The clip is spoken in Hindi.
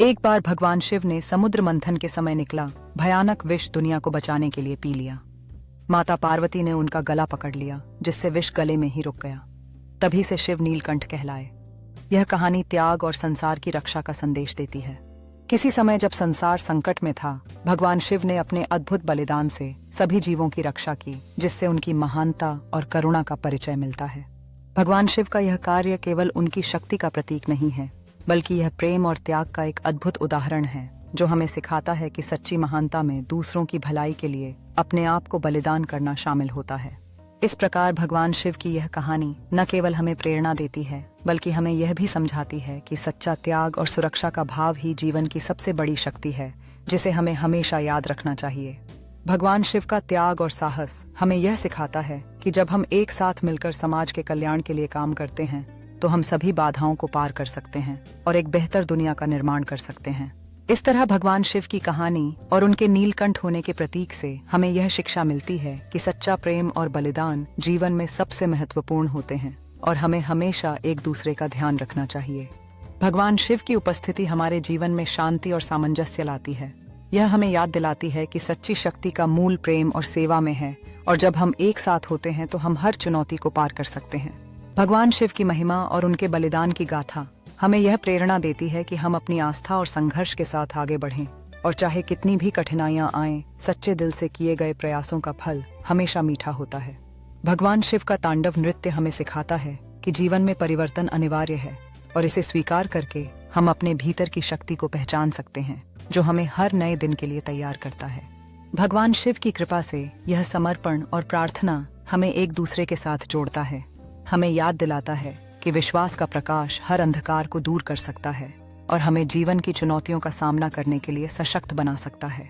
एक बार भगवान शिव ने समुद्र मंथन के समय निकला भयानक विष दुनिया को बचाने के लिए पी लिया। माता पार्वती ने उनका गला पकड़ लिया, जिससे विष गले में ही रुक गया। तभी से शिव नीलकंठ कहलाए। यह कहानी त्याग और संसार की रक्षा का संदेश देती है। किसी समय जब संसार संकट में था, भगवान शिव ने अपने अद्भुत बलिदान से सभी जीवों की रक्षा की, जिससे उनकी महानता और करुणा का परिचय मिलता है। भगवान शिव का यह कार्य केवल उनकी शक्ति का प्रतीक नहीं है, बल्कि यह प्रेम और त्याग का एक अद्भुत उदाहरण है, जो हमें सिखाता है कि सच्ची महानता में दूसरों की भलाई के लिए अपने आप को बलिदान करना शामिल होता है। इस प्रकार भगवान शिव की यह कहानी न केवल हमें प्रेरणा देती है, बल्कि हमें यह भी समझाती है कि सच्चा त्याग और सुरक्षा का भाव ही जीवन की सबसे बड़ी शक्ति है, जिसे हमें हमेशा याद रखना चाहिए। भगवान शिव का त्याग और साहस हमें यह सिखाता है कि जब हम एक साथ मिलकर समाज के कल्याण के लिए काम करते हैं, तो हम सभी बाधाओं को पार कर सकते हैं और एक बेहतर दुनिया का निर्माण कर सकते हैं। इस तरह भगवान शिव की कहानी और उनके नीलकंठ होने के प्रतीक से हमें यह शिक्षा मिलती है कि सच्चा प्रेम और बलिदान जीवन में सबसे महत्वपूर्ण होते हैं और हमें हमेशा एक दूसरे का ध्यान रखना चाहिए। भगवान शिव की उपस्थिति हमारे जीवन में शांति और सामंजस्य लाती है। यह हमें याद दिलाती है कि सच्ची शक्ति का मूल प्रेम और सेवा में है, और जब हम एक साथ होते हैं तो हम हर चुनौती को पार कर सकते हैं। भगवान शिव की महिमा और उनके बलिदान की गाथा हमें यह प्रेरणा देती है कि हम अपनी आस्था और संघर्ष के साथ आगे बढ़ें, और चाहे कितनी भी कठिनाइयां आएं, सच्चे दिल से किए गए प्रयासों का फल हमेशा मीठा होता है। भगवान शिव का तांडव नृत्य हमें सिखाता है कि जीवन में परिवर्तन अनिवार्य है, और इसे स्वीकार करके हम अपने भीतर की शक्ति को पहचान सकते हैं, जो हमें हर नए दिन के लिए तैयार करता है। भगवान शिव की कृपा से यह समर्पण और प्रार्थना हमें एक दूसरे के साथ जोड़ता है, हमें याद दिलाता है कि विश्वास का प्रकाश हर अंधकार को दूर कर सकता है और हमें जीवन की चुनौतियों का सामना करने के लिए सशक्त बना सकता है।